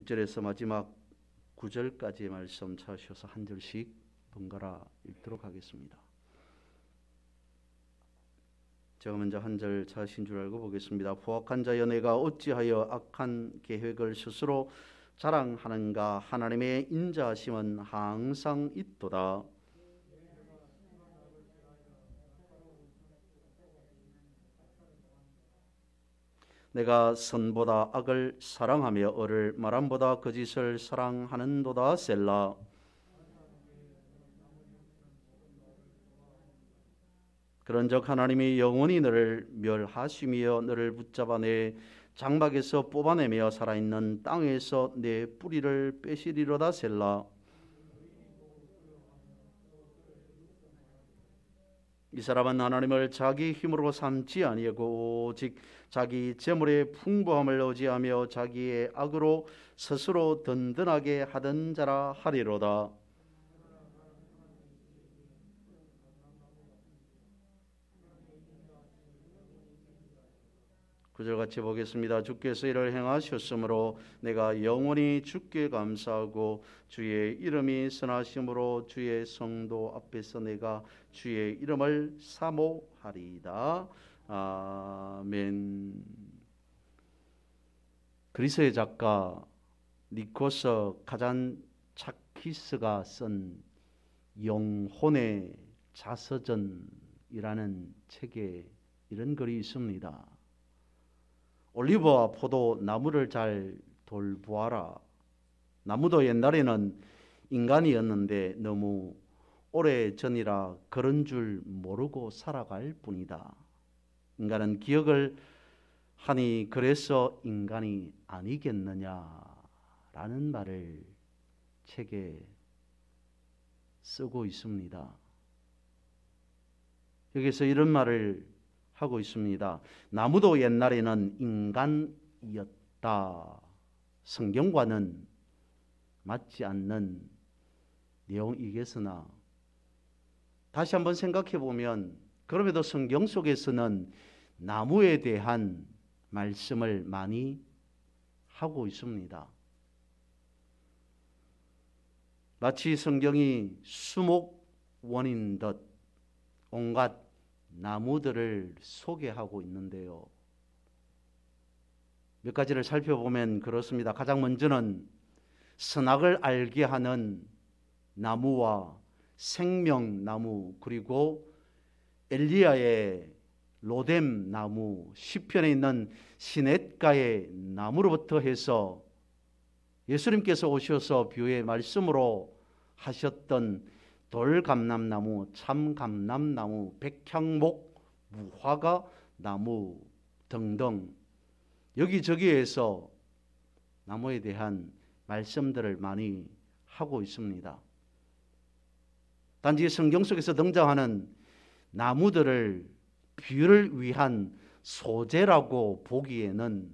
1절에서 마지막 9절까지의 말씀 찾으셔서 한 절씩 번갈아 읽도록 하겠습니다. 제가 먼저 한 절 찾으신 줄 알고 보겠습니다. 포악한 자여 내가 어찌하여 악한 계획을 스스로 자랑하는가. 하나님의 인자하심은 항상 있도다. 내가 선보다 악을 사랑하며 어를 말함보다 거짓을 사랑하는도다. 셀라. 그런즉 하나님이 영원히 너를 멸하시며 너를 붙잡아 내 장막에서 뽑아내며 살아있는 땅에서 내 뿌리를 빼시리로다. 셀라. 이 사람은 하나님을 자기 힘으로 삼지 아니하고 오직 자기 재물의 풍부함을 의지하며 자기의 악으로 스스로 든든하게 하던 자라 하리로다. 구절 같이 보겠습니다. 주께서 이를 행하셨으므로 내가 영원히 주께 감사하고 주의 이름이 선하심으로 주의 성도 앞에서 내가 주의 이름을 사모하리이다. 아멘. 그리스의 작가 니코스 카잔차키스가 쓴 영혼의 자서전이라는 책에 이런 글이 있습니다. 올리브와 포도 나무를 잘 돌보아라. 나무도 옛날에는 인간이었는데 너무 오래전이라 그런 줄 모르고 살아갈 뿐이다. 인간은 기억을 하니 그래서 인간이 아니겠느냐라는 말을 책에 쓰고 있습니다. 여기서 이런 말을 하고 있습니다. 나무도 옛날에는 인간이었다. 성경과는 맞지 않는 내용이겠으나 다시 한번 생각해 보면 그럼에도 성경 속에서는 나무에 대한 말씀을 많이 하고 있습니다. 마치 성경이 수목원인 듯 온갖 나무들을 소개하고 있는데요. 몇 가지를 살펴보면 그렇습니다. 가장 먼저는 선악을 알게 하는 나무와 생명나무, 그리고 엘리야의 로뎀 나무, 시편에 있는 시냇가의 나무로부터 해서 예수님께서 오셔서 비유의 말씀으로 하셨던 돌감람나무, 참감람나무, 백향목, 무화과 나무 등등 여기저기에서 나무에 대한 말씀들을 많이 하고 있습니다. 단지 성경 속에서 등장하는 나무들을 비유를 위한 소재라고 보기에는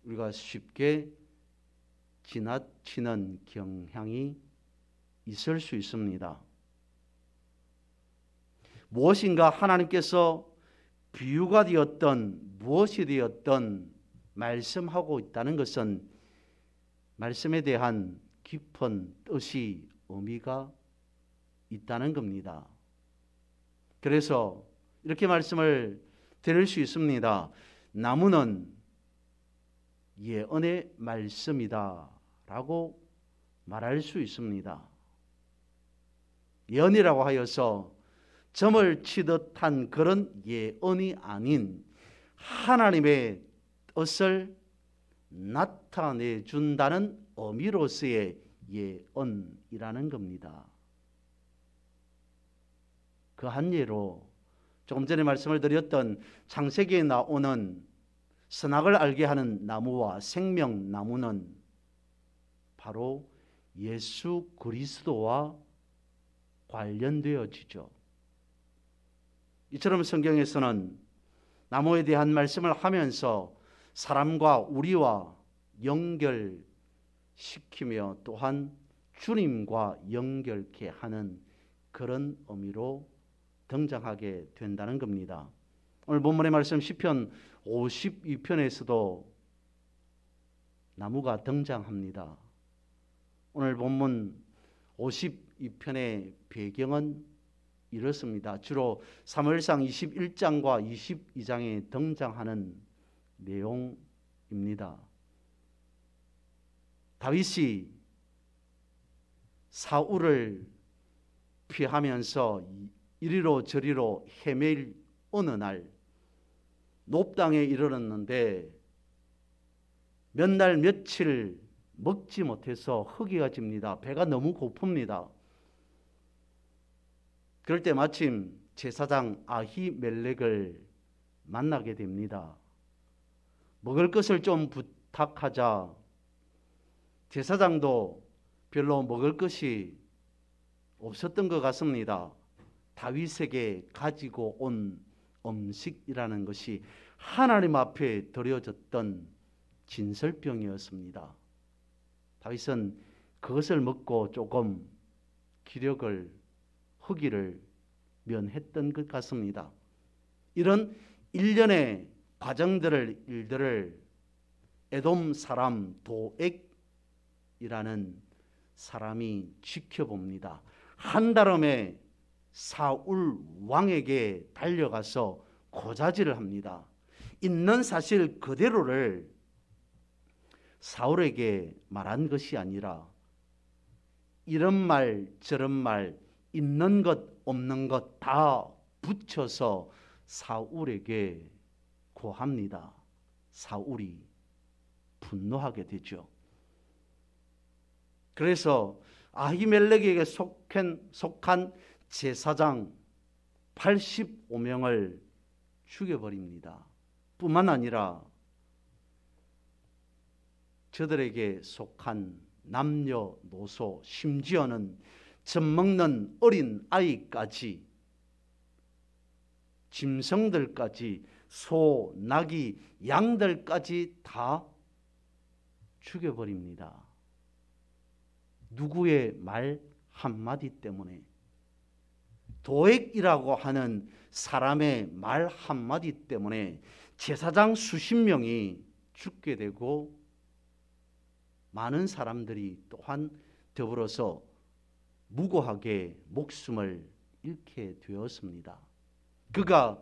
우리가 쉽게 지나치는 경향이 있을 수 있습니다. 무엇인가 하나님께서 비유가 되었던 무엇이 되었던 말씀하고 있다는 것은 말씀에 대한 깊은 뜻이 의미가 있다는 겁니다. 그래서 이렇게 말씀을 드릴 수 있습니다. 나무는 예언의 말씀이다 라고 말할 수 있습니다. 예언이라고 하여서 점을 치듯 한 그런 예언이 아닌 하나님의 뜻을 나타내 준다는 의미로서의 예언이라는 겁니다. 그 한 예로 조금 전에 말씀을 드렸던 창세기에 나오는 선악을 알게 하는 나무와 생명나무는 바로 예수 그리스도와 관련되어지죠. 이처럼 성경에서는 나무에 대한 말씀을 하면서 사람과 우리와 연결시키며 또한 주님과 연결케 하는 그런 의미로 등장하게 된다는 겁니다. 오늘 본문의 말씀 시편 52편에서도 나무가 등장합니다. 오늘 본문 52편의 배경은 이렇습니다. 주로 사무엘상 21장과 22장에 등장하는 내용입니다. 다윗이 사울을 피하면서 이리로 저리로 헤맬 어느 날 높당에 이르렀는데 몇 날 며칠 먹지 못해서 허기가 집니다. 배가 너무 고픕니다. 그럴 때 마침 제사장 아히멜렉을 만나게 됩니다. 먹을 것을 좀 부탁하자 제사장도 별로 먹을 것이 없었던 것 같습니다. 다윗에게 가지고 온 음식이라는 것이 하나님 앞에 드려졌던 진설병이었습니다. 다윗은 그것을 먹고 조금 허기를 면했던 것 같습니다. 이런 일련의 일들을 에돔 사람 도액이라는 사람이 지켜봅니다. 한달음에 사울 왕에게 달려가서 고자질을 합니다. 있는 사실 그대로를 사울에게 말한 것이 아니라 이런 말 저런 말 있는 것 없는 것 다 붙여서 사울에게 고합니다. 사울이 분노하게 되죠. 그래서 아히멜렉에게 속한 제사장 85명을 죽여버립니다. 뿐만 아니라 저들에게 속한 남녀노소 심지어는 젖먹는 어린 아이까지 짐승들까지 소, 나귀, 양들까지 다 죽여버립니다. 누구의 말 한마디 때문에 도액이라고 하는 사람의 말 한마디 때문에 제사장 수십 명이 죽게 되고 많은 사람들이 또한 더불어서 무고하게 목숨을 잃게 되었습니다. 그가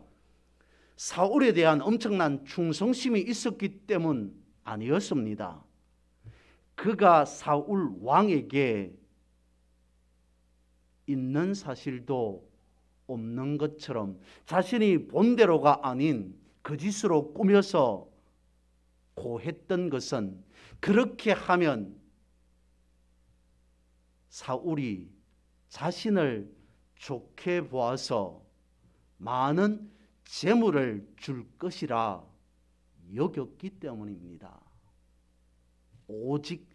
사울에 대한 엄청난 충성심이 있었기 때문 아니었습니다. 그가 사울 왕에게 있는 사실도 없는 것처럼 자신이 본대로가 아닌 거짓으로 꾸며서 고했던 것은 그렇게 하면 사울이 자신을 좋게 보아서 많은 재물을 줄 것이라 여겼기 때문입니다. 오직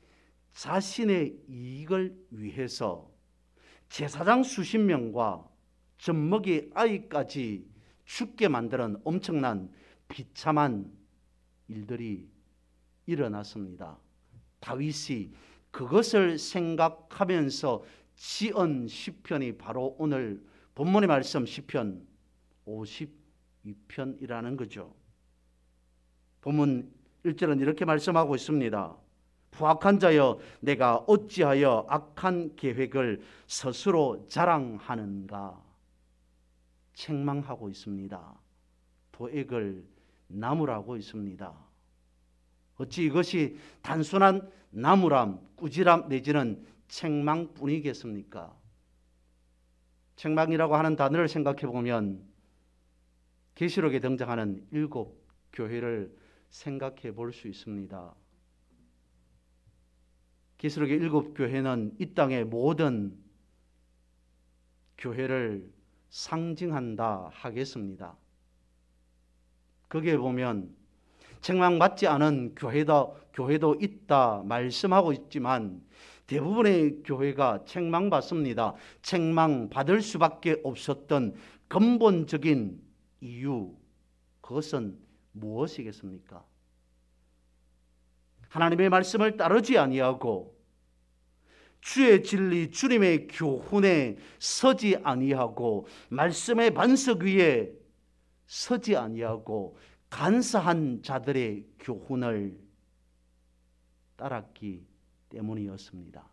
자신의 이익을 위해서 제사장 수십 명과 젖먹이 아이까지 죽게 만드는 엄청난 비참한 일들이 일어났습니다. 다윗이 그것을 생각하면서 지은 시편이 바로 오늘 본문의 말씀 시편 52편이라는 거죠. 본문 1절은 이렇게 말씀하고 있습니다. 부악한 자여 내가 어찌하여 악한 계획을 스스로 자랑하는가. 책망하고 있습니다. 도액을 나무라고 있습니다. 어찌 이것이 단순한 나무람, 꾸지람 내지는 책망뿐이겠습니까? 책망이라고 하는 단어를 생각해 보면 계시록에 등장하는 7 교회를 생각해 볼 수 있습니다. 계시록의 7 교회는 이 땅의 모든 교회를 상징한다 하겠습니다. 거기에 보면 책망받지 않은 교회도 있다 말씀하고 있지만 대부분의 교회가 책망받습니다. 책망받을 수밖에 없었던 근본적인 이유, 그것은 무엇이겠습니까? 하나님의 말씀을 따르지 아니하고 주의 진리, 주님의 교훈에 서지 아니하고 말씀의 반석 위에 서지 아니하고 간사한 자들의 교훈을 따랐기 때문이었습니다.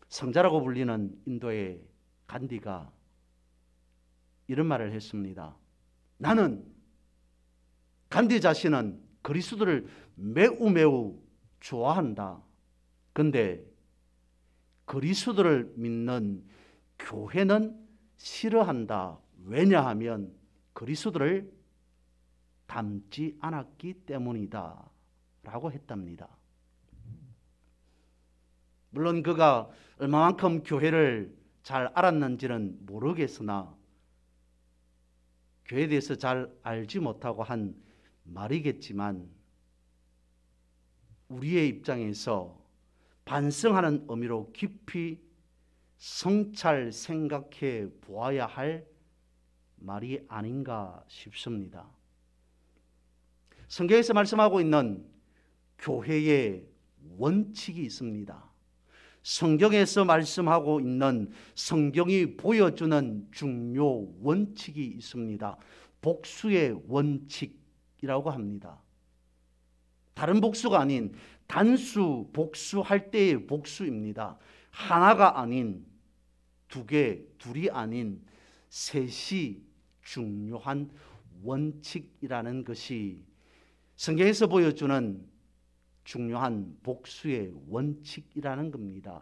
성자라고 불리는 인도의 간디가 이런 말을 했습니다. 나는, 간디 자신은 그리스도를 매우 좋아한다. 근데 그리스도를 믿는 교회는 싫어한다. 왜냐하면 그리스도를 닮지 않았기 때문이다 라고 했답니다. 물론 그가 얼마만큼 교회를 잘 알았는지는 모르겠으나 교회에 대해서 잘 알지 못하고 한 말이겠지만 우리의 입장에서 반성하는 의미로 깊이 성찰 생각해 보아야 할 말이 아닌가 싶습니다. 성경에서 말씀하고 있는 교회의 원칙이 있습니다. 성경에서 말씀하고 있는 성경이 보여주는 중요 원칙이 있습니다. 복수의 원칙이라고 합니다. 다른 복수가 아닌 단수 복수할 때의 복수입니다. 하나가 아닌 두 개, 둘이 아닌 셋이 중요한 원칙이라는 것이 성경에서 보여주는 중요한 복수의 원칙이라는 겁니다.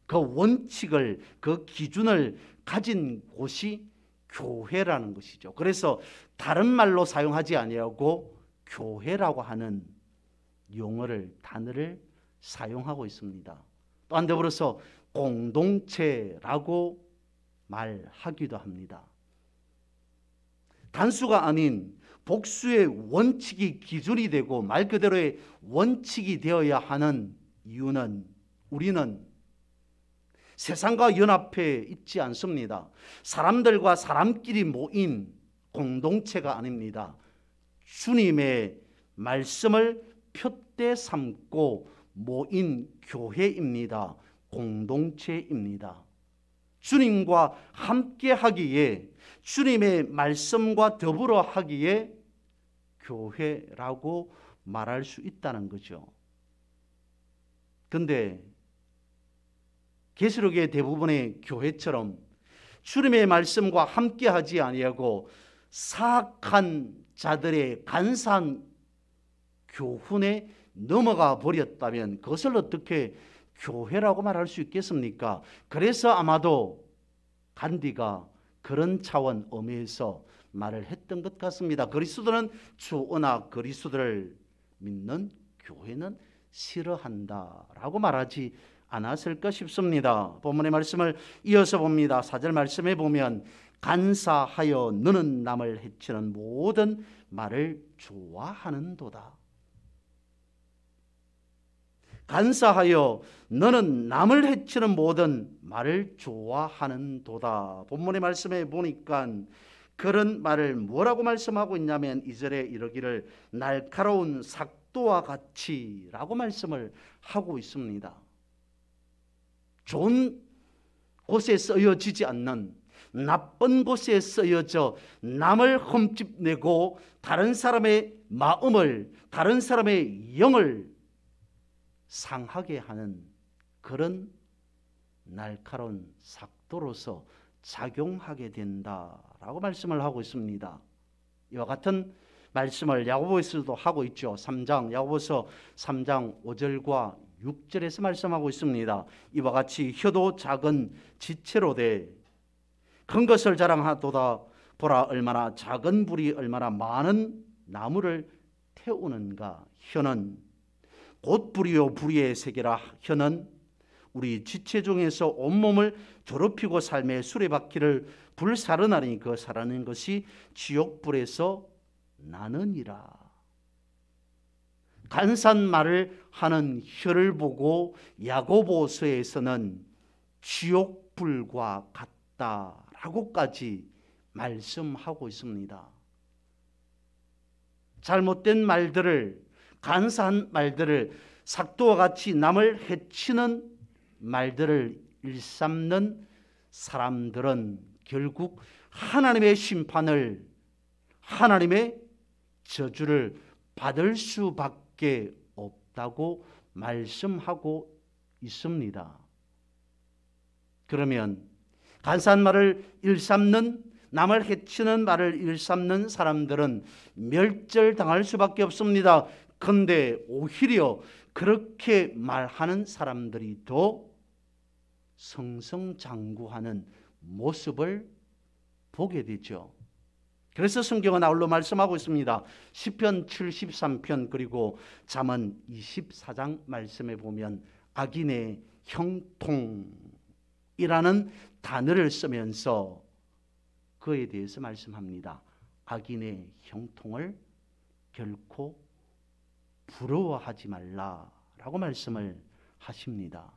그 원칙을, 그 기준을 가진 곳이 교회라는 것이죠. 그래서 다른 말로 사용하지 아니하고 교회라고 하는 용어를, 단어를 사용하고 있습니다. 또한 더불어서 공동체라고 말하기도 합니다. 단수가 아닌 복수의 원칙이 기준이 되고 말 그대로의 원칙이 되어야 하는 이유는 우리는 세상과 연합해 있지 않습니다. 사람들과 사람끼리 모인 공동체가 아닙니다. 주님의 말씀을 표대 삼고 모인 교회입니다. 공동체입니다. 주님과 함께 하기에, 주님의 말씀과 더불어 하기에 교회라고 말할 수 있다는 거죠. 그런데 계시록의 대부분의 교회처럼 주님의 말씀과 함께 하지 아니하고 사악한 자들의 간사한 교훈에 넘어가 버렸다면 그것을 어떻게 교회라고 말할 수 있겠습니까? 그래서 아마도 간디가 그런 차원 의미에서 말을 했던 것 같습니다. 그리스도는 주으나 그리스도를 믿는 교회는 싫어한다라고 말하지 않았을까 싶습니다. 본문의 말씀을 이어서 봅니다. 4절 말씀에 보면 간사하여 너는 남을 해치는 모든 말을 좋아하는도다. 간사하여 너는 남을 해치는 모든 말을 좋아하는도다. 본문의 말씀에 보니까 그런 말을 뭐라고 말씀하고 있냐면 2절에 이르기를 날카로운 삭도와 같이 라고 말씀을 하고 있습니다. 좋은 곳에 쓰여지지 않는 나쁜 곳에 쓰여져 남을 흠집내고 다른 사람의 마음을, 다른 사람의 영을 상하게 하는 그런 날카로운 삭도로서 작용하게 된다라고 말씀을 하고 있습니다. 이와 같은 말씀을 야고보서도 하고 있죠. 야고보서 3장 5절과 6절에서 말씀하고 있습니다. 이와 같이 혀도 작은 지체로 돼 큰 것을 자랑하도다. 보라 얼마나 작은 불이 얼마나 많은 나무를 태우는가. 혀는 곧 불이요 불의의 세계라. 혀는 우리 지체 중에서 온몸을 더럽히고 삶의 수레바퀴를 불살으나니 그 살아낸 것이 지옥불에서 나느니라. 간사한 말을 하는 혀를 보고 야고보서에서는 지옥불과 같다라고까지 말씀하고 있습니다. 잘못된 말들을, 간사한 말들을, 삭도와 같이 남을 해치는 말들을 일삼는 사람들은 결국 하나님의 심판을, 하나님의 저주를 받을 수밖에 수밖에 없다고 말씀하고 있습니다. 그러면 간사한 말을 일삼는, 남을 해치는 말을 일삼는 사람들은 멸절당할 수밖에 없습니다. 그런데 오히려 그렇게 말하는 사람들이 더 승승장구하는 모습을 보게 되죠. 그래서 성경은 아울러 말씀하고 있습니다. 시편 73편 그리고 잠언 24장 말씀에 보면 악인의 형통이라는 단어를 쓰면서 그에 대해서 말씀합니다. 악인의 형통을 결코 부러워하지 말라라고 말씀을 하십니다.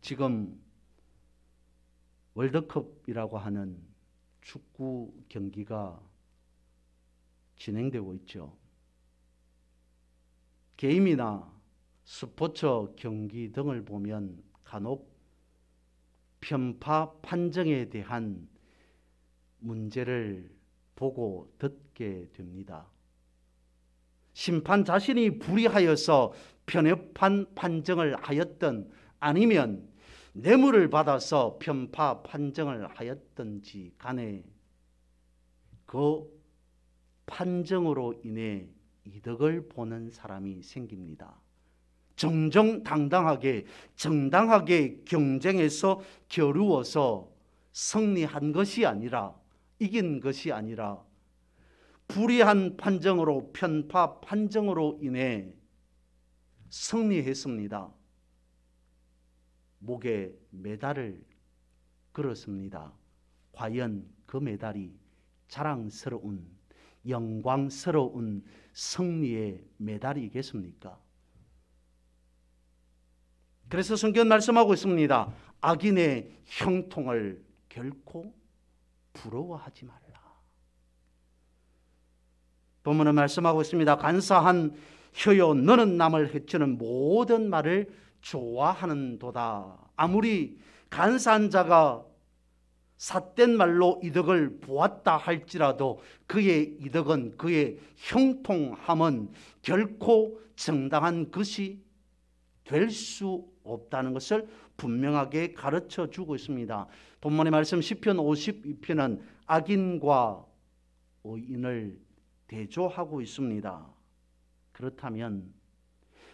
지금 월드컵이라고 하는 축구 경기가 진행되고 있죠. 게임이나 스포츠 경기 등을 보면 간혹 편파 판정에 대한 문제를 보고 듣게 됩니다. 심판 자신이 불의하여서 편협한 판정을 하였든 아니면 뇌물을 받아서 편파 판정을 하였든지 간에 그 판정으로 인해 이득을 보는 사람이 생깁니다. 정정당당하게 정당하게 경쟁에서 겨루어서 승리한 것이 아니라, 이긴 것이 아니라 불의한 판정으로, 편파 판정으로 인해 승리했습니다. 목에 메달을 걸었습니다. 과연 그 메달이 자랑스러운, 영광스러운 승리의 메달이겠습니까? 그래서 성경 말씀하고 있습니다. 악인의 형통을 결코 부러워하지 말라. 본문은 말씀하고 있습니다. 간사한 혀요 너는 남을 해치는 모든 말을 좋아하는도다. 아무리 간사한 자가 삿된 말로 이득을 보았다 할지라도 그의 이득은, 그의 형통함은 결코 정당한 것이 될 수 없다는 것을 분명하게 가르쳐 주고 있습니다. 본문의 말씀 시편 52편은 악인과 의인을 대조하고 있습니다. 그렇다면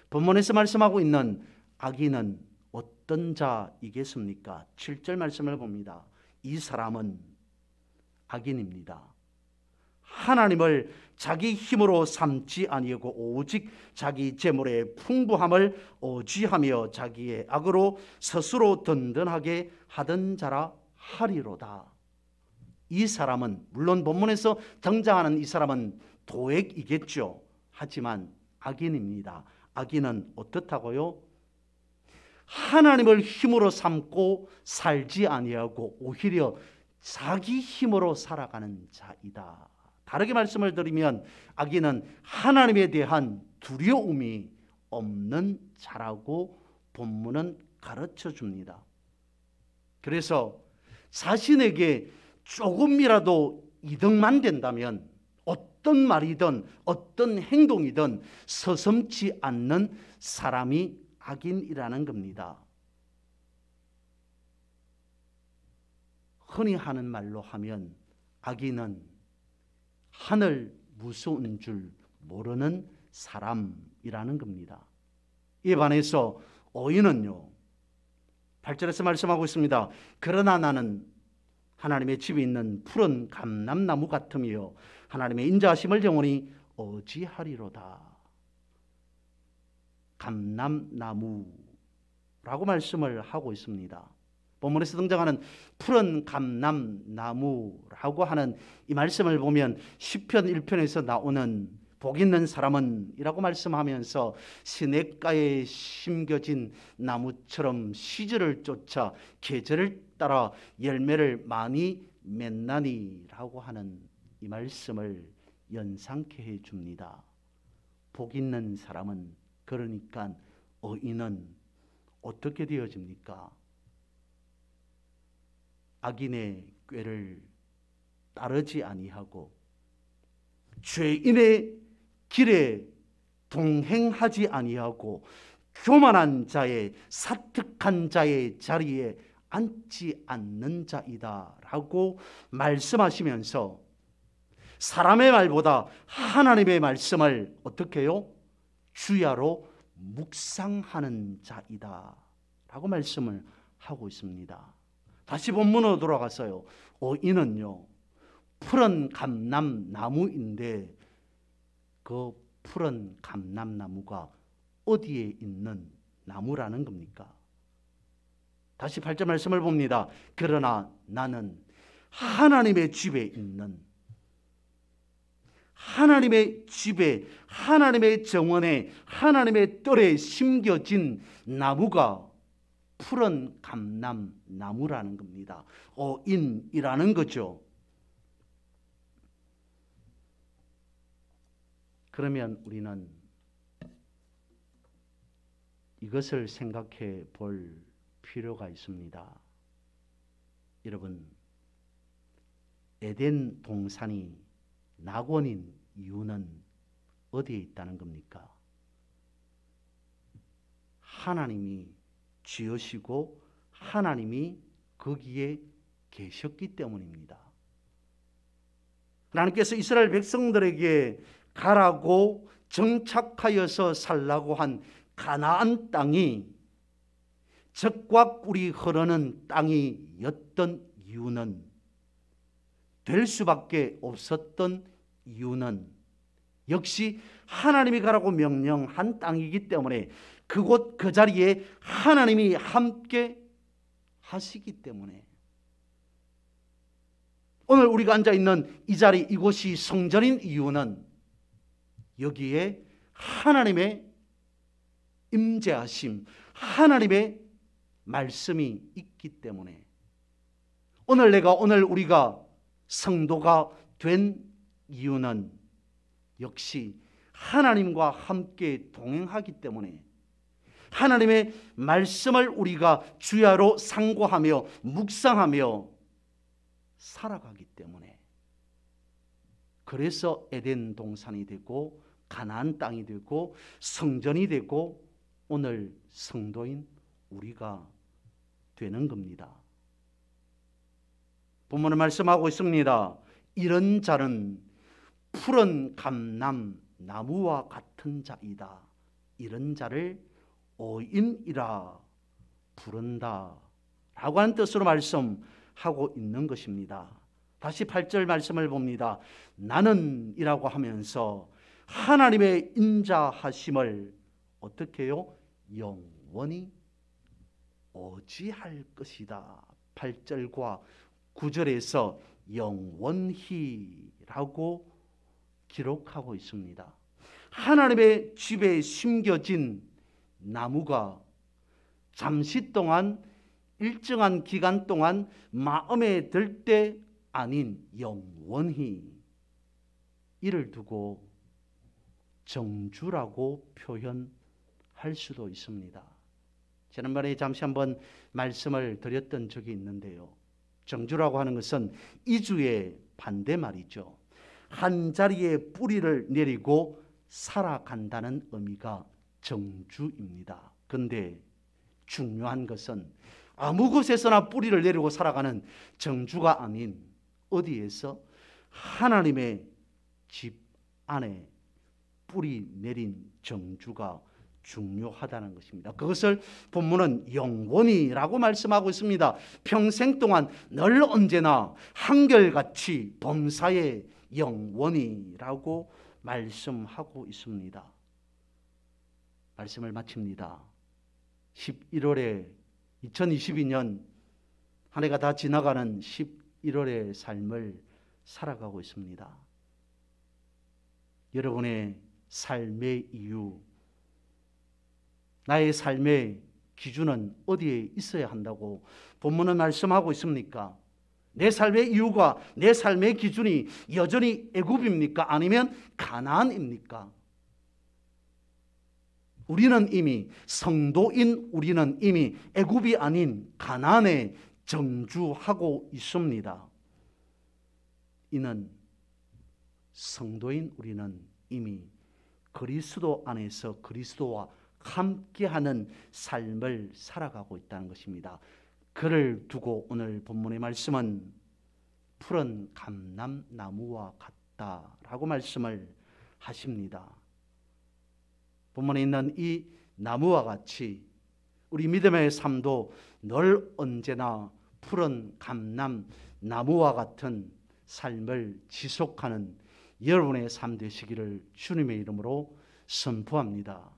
본문에서 말씀하고 있는 악인은 어떤 자이겠습니까? 7절 말씀을 봅니다. 이 사람은 악인입니다. 하나님을 자기 힘으로 삼지 아니하고 오직 자기 재물의 풍부함을 의지하며 자기의 악으로 스스로 든든하게 하던 자라 하리로다. 이 사람은, 물론 본문에서 등장하는 이 사람은 도액이겠죠. 하지만 악인입니다. 악인은 어떻다고요? 하나님을 힘으로 삼고 살지 아니하고 오히려 자기 힘으로 살아가는 자이다. 다르게 말씀을 드리면 악인은 하나님에 대한 두려움이 없는 자라고 본문은 가르쳐 줍니다. 그래서 자신에게 조금이라도 이득만 된다면 어떤 말이든 어떤 행동이든 서슴지 않는 사람이 악인이라는 겁니다. 흔히 하는 말로 하면 악인은 하늘 무서운 줄 모르는 사람이라는 겁니다. 이에 반해서 의인은요, 8절에서 말씀하고 있습니다. 그러나 나는 하나님의 집에 있는 푸른 감람나무 같으며 하나님의 인자하심을 영원히 의지하리로다. 감람나무라고 말씀을 하고 있습니다. 본문에서 등장하는 푸른 감람나무라고 하는 이 말씀을 보면 시편 1편에서 나오는 복 있는 사람은 이라고 말씀하면서 시냇가에 심겨진 나무처럼 시절을 쫓아 계절을 따라 열매를 많이 맺나니라고 하는 이 말씀을 연상케 해줍니다. 복 있는 사람은, 그러니까 의인은 어떻게 되어집니까? 악인의 꾀를 따르지 아니하고 죄인의 길에 동행하지 아니하고 교만한 자의, 사특한 자의 자리에 앉지 않는 자이다라고 말씀하시면서 사람의 말보다 하나님의 말씀을 어떻게 해요? 주야로 묵상하는 자이다라고 말씀을 하고 있습니다. 다시 본문으로 돌아가서요. 이는요, 푸른 감람나무인데 그 푸른 감람나무가 어디에 있는 나무라는 겁니까? 다시 8절 말씀을 봅니다. 그러나 나는 하나님의 집에 있는, 하나님의 집에, 하나님의 정원에, 하나님의 뜰에 심겨진 나무가 푸른 감람나무라는 겁니다. 어인이라는 거죠. 그러면 우리는 이것을 생각해 볼 필요가 있습니다. 여러분, 에덴 동산이 낙원인 이유는 어디에 있다는 겁니까? 하나님이 지으시고 하나님이 거기에 계셨기 때문입니다. 하나님께서 이스라엘 백성들에게 가라고 정착하여서 살라고 한 가나안 땅이 젖과 꿀이 흐르는 땅이었던 이유는, 될 수밖에 없었던 이유는 역시 하나님이 가라고 명령한 땅이기 때문에, 그곳 그 자리에 하나님이 함께 하시기 때문에, 오늘 우리가 앉아있는 이 자리, 이곳이 성전인 이유는 여기에 하나님의 임재하심, 하나님의 말씀이 있기 때문에, 오늘 우리가 성도가 된 이유는 역시 하나님과 함께 동행하기 때문에, 하나님의 말씀을 우리가 주야로 상고하며 묵상하며 살아가기 때문에, 그래서 에덴 동산이 되고 가나안 땅이 되고 성전이 되고 오늘 성도인 우리가 되는 겁니다. 본문은 말씀하고 있습니다. 이런 자는 푸른 감람나무와 같은 자이다. 이런 자를 어인이라 부른다 라고 하는 뜻으로 말씀하고 있는 것입니다. 다시 8절 말씀을 봅니다. 나는 이라고 하면서 하나님의 인자하심을 어떻게 해요? 영원히 어지할 것이다. 8절과 9절에서 영원히라고 기록하고 있습니다. 하나님의 집에 심겨진 나무가 잠시 동안, 일정한 기간 동안 마음에 들 때 아닌 영원히, 이를 두고 정주라고 표현할 수도 있습니다. 지난번에 잠시 한번 말씀을 드렸던 적이 있는데요, 정주라고 하는 것은 이주의 반대말이죠. 한 자리에 뿌리를 내리고 살아간다는 의미가 정주입니다. 그런데 중요한 것은 아무 곳에서나 뿌리를 내리고 살아가는 정주가 아닌, 어디에서? 하나님의 집 안에 뿌리 내린 정주가 중요하다는 것입니다. 그것을 본문은 영원히라고 말씀하고 있습니다. 평생 동안 늘 언제나 한결같이 범사에 영원히라고 말씀하고 있습니다. 말씀을 마칩니다. 11월에 2022년 한 해가 다 지나가는 11월의 삶을 살아가고 있습니다. 여러분의 삶의 이유, 나의 삶의 기준은 어디에 있어야 한다고 본문은 말씀하고 있습니까? 내 삶의 이유가, 내 삶의 기준이 여전히 애굽입니까? 아니면 가나안입니까? 우리는 이미, 성도인 우리는 이미 애굽이 아닌 가나안에 정주하고 있습니다. 이는 성도인 우리는 이미 그리스도 안에서 그리스도와 함께하는 삶을 살아가고 있다는 것입니다. 그를 두고 오늘 본문의 말씀은 푸른 감람나무와 같다라고 말씀을 하십니다. 본문에 있는 이 나무와 같이 우리 믿음의 삶도 늘 언제나 푸른 감람나무와 같은 삶을 지속하는 여러분의 삶 되시기를 주님의 이름으로 선포합니다.